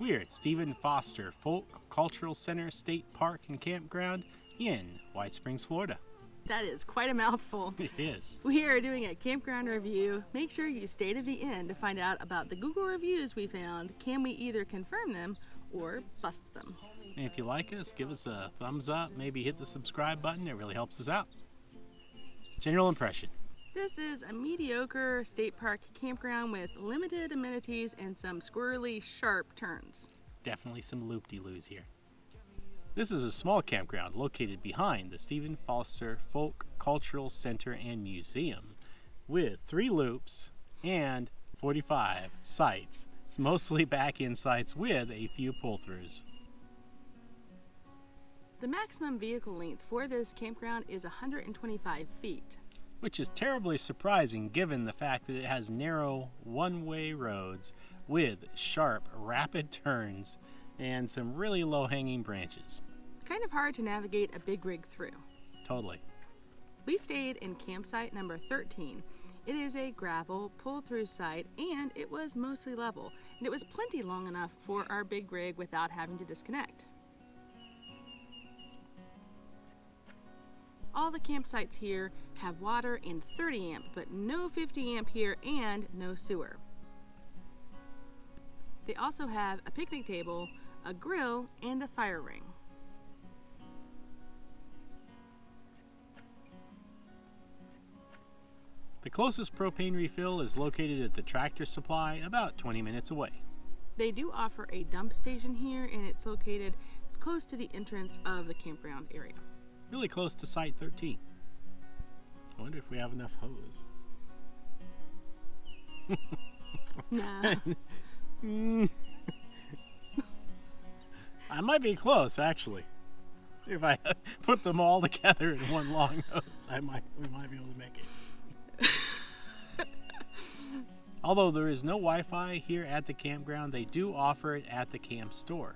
We're at Stephen Foster Folk Cultural Center State Park and Campground in White Springs, Florida. That is quite a mouthful. It is. We are doing a campground review. Make sure you stay to the end to find out about the Google reviews we found. Can we either confirm them or bust them? And if you like us, give us a thumbs up, maybe hit the subscribe button. It really helps us out. General impression. This is a mediocre state park campground with limited amenities and some squirrely, sharp turns. Definitely some loop-de-loos here. This is a small campground located behind the Stephen Foster Folk Cultural Center and Museum with 3 loops and 45 sites. It's mostly back-in sites with a few pull-throughs. The maximum vehicle length for this campground is 125 feet. Which is terribly surprising given the fact that it has narrow one-way roads with sharp, rapid turns and some really low-hanging branches. Kind of hard to navigate a big rig through. Totally. We stayed in campsite number 13. It is a gravel pull-through site and it was mostly level. And it was plenty long enough for our big rig without having to disconnect. All the campsites here have water and 30 amp, but no 50 amp here and no sewer. They also have a picnic table, a grill, and a fire ring. The closest propane refill is located at the Tractor Supply, about 20 minutes away. They do offer a dump station here, and it's located close to the entrance of the campground area. Really close to Site 13. I wonder if we have enough hose. Nah. I might be close, actually. If I put them all together in one long hose, we might be able to make it. Although there is no Wi-Fi here at the campground, they do offer it at the camp store.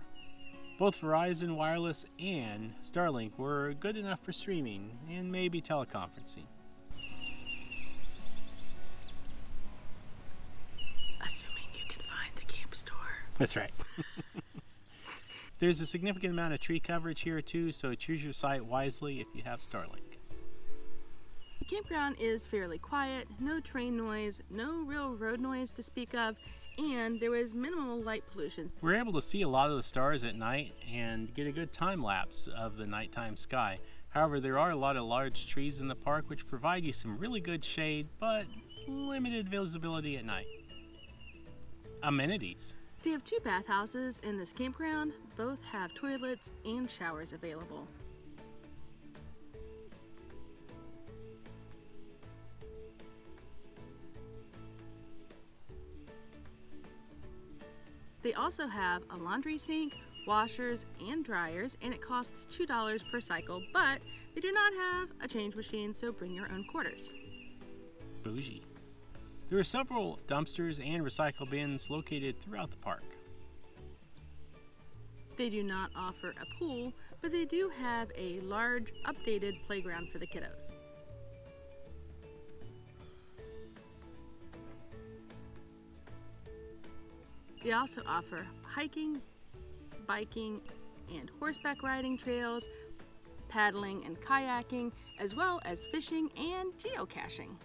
Both Verizon Wireless and Starlink were good enough for streaming and maybe teleconferencing. Assuming you can find the camp store. That's right. There's a significant amount of tree coverage here too, so choose your site wisely if you have Starlink. The campground is fairly quiet, no train noise, no real road noise to speak of, and there was minimal light pollution. We're able to see a lot of the stars at night and get a good time lapse of the nighttime sky. However, there are a lot of large trees in the park which provide you some really good shade, but limited visibility at night. Amenities. They have 2 bathhouses in this campground. Both have toilets and showers available. They also have a laundry sink, washers, and dryers, and it costs $2 per cycle, but they do not have a change machine, so bring your own quarters. Bougie. There are several dumpsters and recycle bins located throughout the park. They do not offer a pool, but they do have a large, updated playground for the kiddos. They also offer hiking, biking, and horseback riding trails, paddling and kayaking, as well as fishing and geocaching.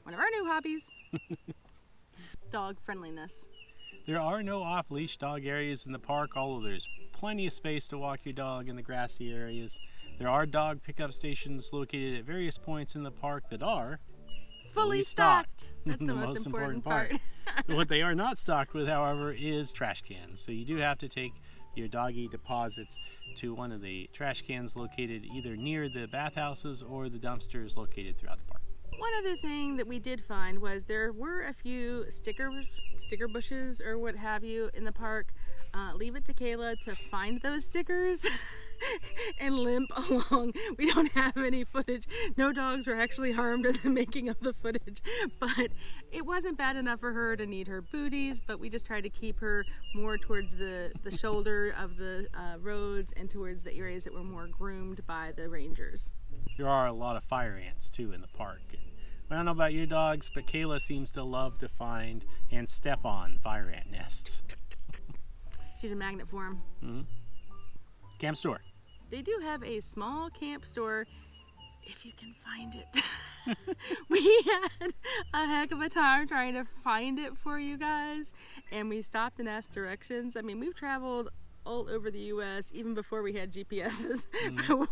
One of our new hobbies. Dog friendliness. There are no off-leash dog areas in the park, although there's plenty of space to walk your dog in the grassy areas. There are dog pickup stations located at various points in the park that are fully stocked. That's the most important part. What they are not stocked with, however, is trash cans. So you do have to take your doggy deposits to one of the trash cans located either near the bathhouses or the dumpsters located throughout the park. One other thing that we did find was there were a few sticker bushes or what have you in the park. Leave it to Kayla to find those stickers and limp along. We don't have any footage. No dogs were actually harmed in the making of the footage, but it wasn't bad enough for her to need her booties, but we just tried to keep her more towards the shoulder of the roads and towards the areas that were more groomed by the rangers. There are a lot of fire ants too in the park. I don't know about your dogs, but Kayla seems to love to find and step on fire ant nests. She's a magnet for them. Mm-hmm. Camp store. They do have a small camp store, if you can find it. We had a heck of a time trying to find it for you guys, and we stopped and asked directions. I mean, we've traveled all over the U.S. even before we had GPSs. Mm-hmm.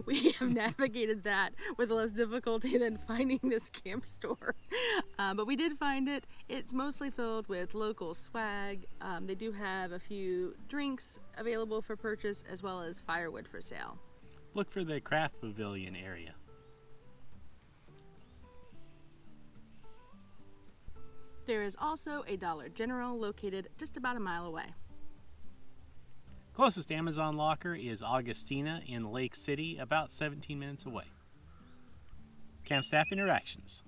we have navigated that with less difficulty than finding this camp store. But we did find it. It's mostly filled with local swag. They do have a few drinks available for purchase as well as firewood for sale. Look for the craft pavilion area. There is also a Dollar General located just about a mile away. Closest Amazon locker is Augustina in Lake City, about 17 minutes away. Camp staff interactions.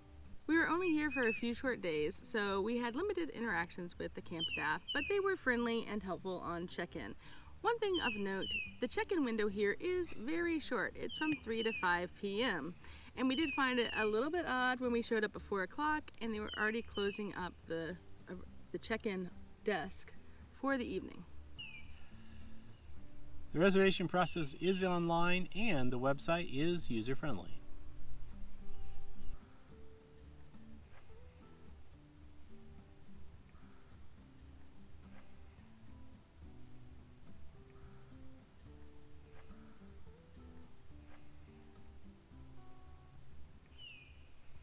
We were only here for a few short days, so we had limited interactions with the camp staff, but they were friendly and helpful on check-in. One thing of note, the check-in window here is very short. It's from 3 to 5 p.m. And we did find it a little bit odd when we showed up at 4 o'clock and they were already closing up the check-in desk for the evening. The reservation process is online and the website is user-friendly.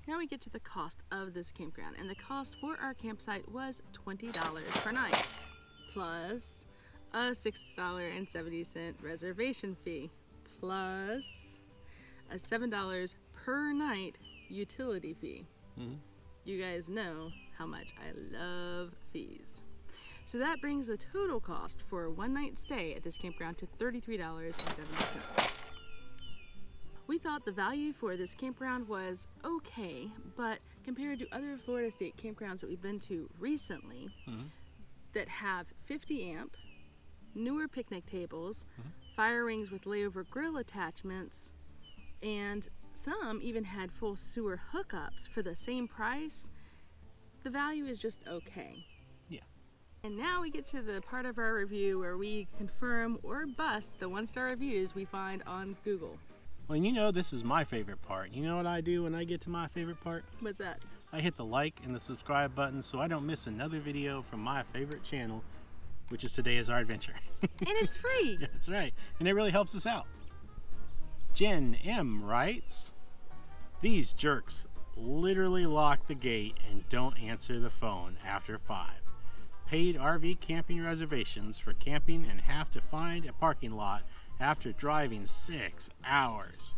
Now we get to the cost of this campground, and the cost for our campsite was $20 per night, plus a $6.70 reservation fee, plus a $7 per night utility fee. Mm-hmm. You guys know how much I love fees. So that brings the total cost for a one-night stay at this campground to $33.70. We thought the value for this campground was okay, but compared to other Florida State campgrounds that we've been to recently, mm-hmm. that have 50 amp, newer picnic tables, mm-hmm. fire rings with layover grill attachments, and some even had full sewer hookups for the same price, the value is just okay. Yeah. And now we get to the part of our review where we confirm or bust the 1-star reviews we find on Google. Well, you know this is my favorite part. You know what I do when I get to my favorite part? What's that? I hit the like and the subscribe button so I don't miss another video from my favorite channel, which is Today is Our Adventure. And it's free! That's right. And it really helps us out. Jen M. writes, "These jerks literally lock the gate and don't answer the phone after 5. Paid RV camping reservations for camping and have to find a parking lot after driving 6 hours.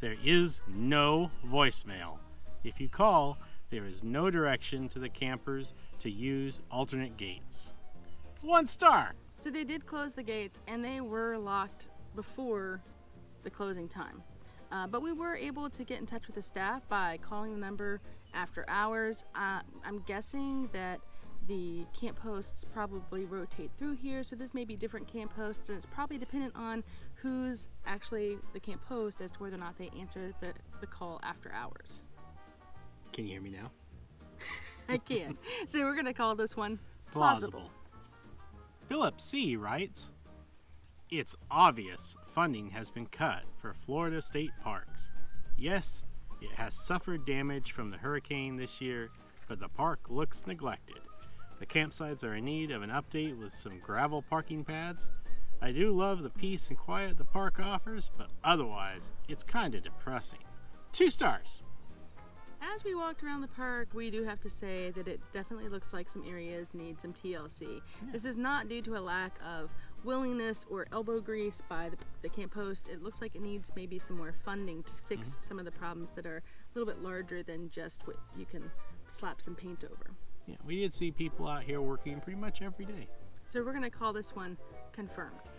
There is no voicemail. If you call, there is no direction to the campers to use alternate gates." 1 star! So they did close the gates and they were locked before the closing time. But we were able to get in touch with the staff by calling the number after hours. I'm guessing that the camp hosts probably rotate through here, so this may be different camp hosts, and it's probably dependent on who's actually the camp host as to whether or not they answer the call after hours. Can you hear me now? I can. So we're going to call this one plausible. Philip C. writes, "It's obvious funding has been cut for Florida state parks. Yes, it has suffered damage from the hurricane this year, but the park looks neglected. The campsites are in need of an update with some gravel parking pads. I do love the peace and quiet the park offers, but otherwise, it's kind of depressing. 2 stars. As we walked around the park, we do have to say that it definitely looks like some areas need some TLC. Yeah. This is not due to a lack of willingness or elbow grease by the camp host. It looks like it needs maybe some more funding to fix some of the problems that are a little bit larger than just what you can slap some paint over. Yeah, we did see people out here working pretty much every day. So we're going to call this one confirmed.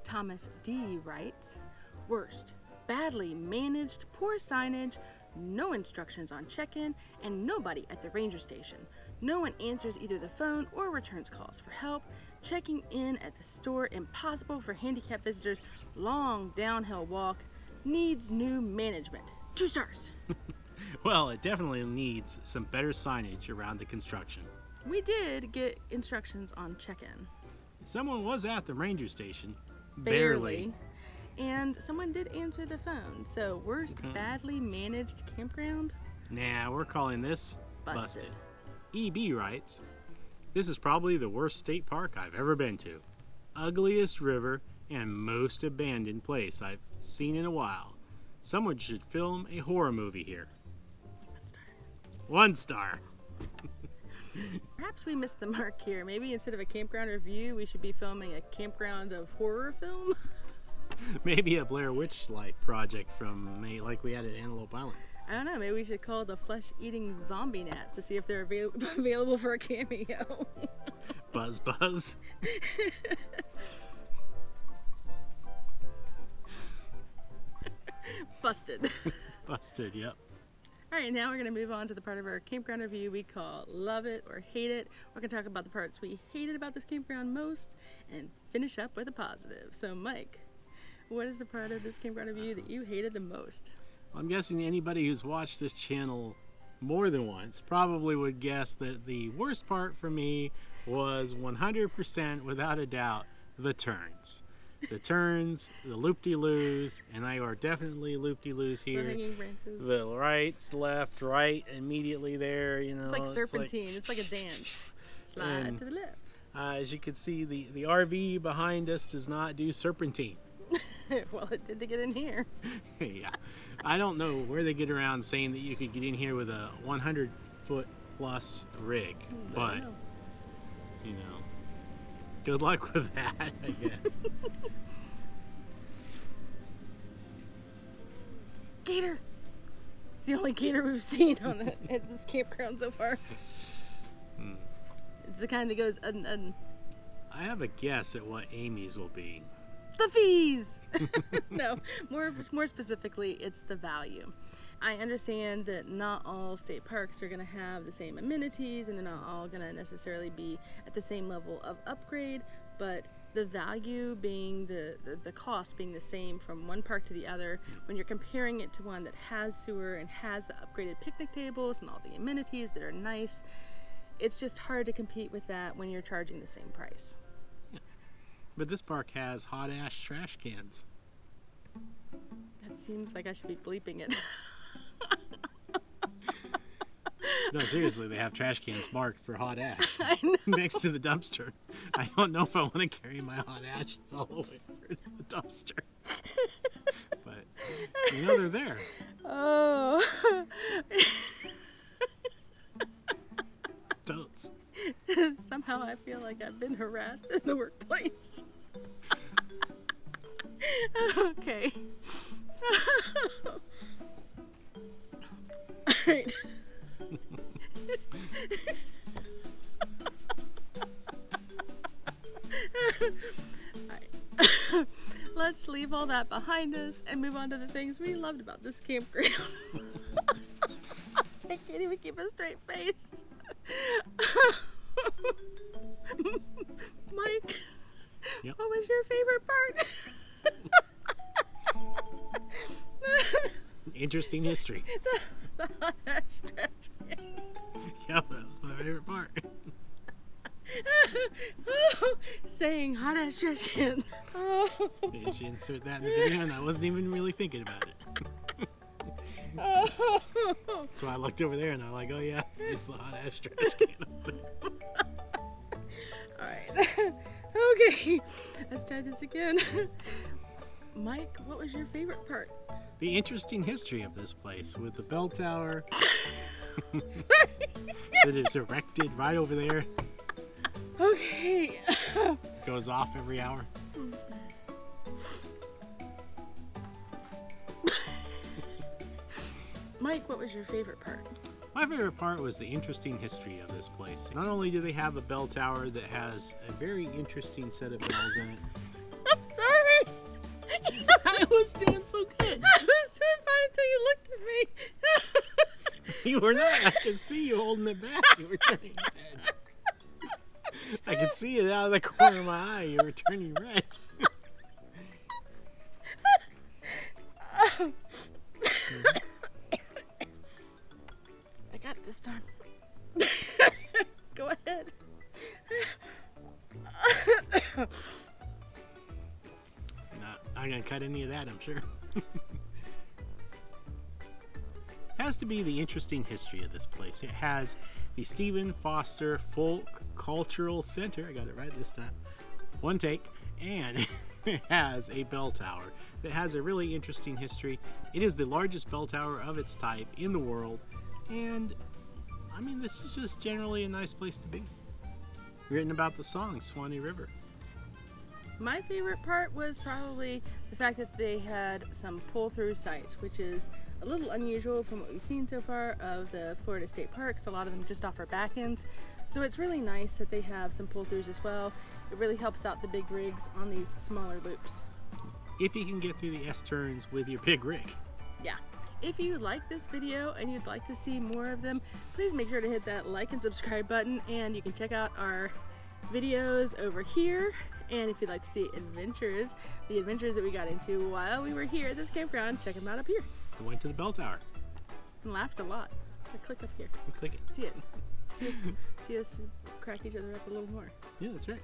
Thomas D. writes, "Worst, badly managed, poor signage, no instructions on check-in, and nobody at the ranger station. No one answers either the phone or returns calls for help. Checking in at the store impossible for handicapped visitors. Long downhill walk. Needs new management. 2 stars." Well, it definitely needs some better signage around the construction. We did get instructions on check-in. Someone was at the ranger station. Barely. And someone did answer the phone. So, worst badly managed campground? Nah, we're calling this Busted. EB writes, "This is probably the worst state park I've ever been to. Ugliest river and most abandoned place I've seen in a while. Someone should film a horror movie here." 1 star. Perhaps we missed the mark here. Maybe instead of a campground review, we should be filming a campground of horror film. Maybe a Blair Witch-like project from like we had at Antelope Island. I don't know. Maybe we should call the flesh-eating zombie gnats to see if they're available for a cameo. Buzz buzz. Busted. Busted, yep. All right, now we're going to move on to the part of our campground review we call Love It or Hate It. We're going to talk about the parts we hated about this campground most and finish up with a positive. So, Mike, what is the part of this campground review that you hated the most? I'm guessing anybody who's watched this channel more than once probably would guess that the worst part for me was 100% without a doubt the turns. The turns, the loop-de-loos, and I are definitely loop-de-loos here. The hanging branches. The rights, left, right, immediately there, you know. It's like serpentine. It's like a dance. Slide And, to the left. As you can see, the RV behind us does not do serpentine. Well, it did to get in here. Yeah. I don't know where they get around saying that you could get in here with a 100-foot plus rig, but, you know, good luck with that, I guess. Gator! It's the only gator we've seen on at this campground so far. It's the kind that goes I have a guess at what Amy's will be. The fees! No, more specifically, it's the value. I understand that not all state parks are going to have the same amenities and they're not all going to necessarily be at the same level of upgrade, but the value being the cost being the same from one park to the other, when you're comparing it to one that has sewer and has the upgraded picnic tables and all the amenities that are nice, it's just hard to compete with that when you're charging the same price. But this park has hot ash trash cans. That seems like I should be bleeping it. No, seriously, they have trash cans marked for hot ash I know. next to the dumpster. I don't know if I want to carry my hot ashes all the way over to the dumpster. But, you know, they're there. Oh. Totes. Somehow I feel like I've been harassed in the workplace. Okay. All right. Alright. Let's leave all that behind us and move on to the things we loved about this campground. I can't even keep a straight face. Mike, Yep. what was your favorite part? Interesting history. The hot ash trash cans. Yep, that was my favorite part. Saying hot ass trash cans. Oh. Did you insert that in the video? And I wasn't even really thinking about it. Oh. So I looked over there and I'm like, oh yeah, there's the hot ash trash can. Alright. Okay. Let's try this again. Mike, what was your favorite part? The interesting history of this place with the bell tower that is erected right over there. Okay. Goes off every hour. Mike, what was your favorite part? My favorite part was the interesting history of this place. Not only do they have a bell tower that has a very interesting set of bells in it. I'm sorry. I was doing so good. I was doing fine until you looked at me. You were not. I could see you holding it back. You were turning red. I could see it out of the corner of my eye. You were turning red. I got it this time. Go ahead. Not gonna cut any of that, I'm sure. Has to be the interesting history of this place. It has the Stephen Foster Folk Cultural Center. I got it right this time. One take. And it has a bell tower that has a really interesting history. It is the largest bell tower of its type in the world. And I mean, this is just generally a nice place to be. Written about the song Suwannee River. My favorite part was probably the fact that they had some pull-through sites, which is a little unusual from what we've seen so far of the Florida State Parks. A lot of them just offer back ends. So it's really nice that they have some pull-throughs as well. It really helps out the big rigs on these smaller loops. If you can get through the S-turns with your big rig. Yeah. If you like this video and you'd like to see more of them, please make sure to hit that like and subscribe button, and you can check out our videos over here. And if you'd like to see adventures, the adventures that we got into while we were here at this campground, check them out up here. I went to the bell tower. And laughed a lot. I click up here. You click it. See it. See us crack each other up a little more. Yeah, that's right.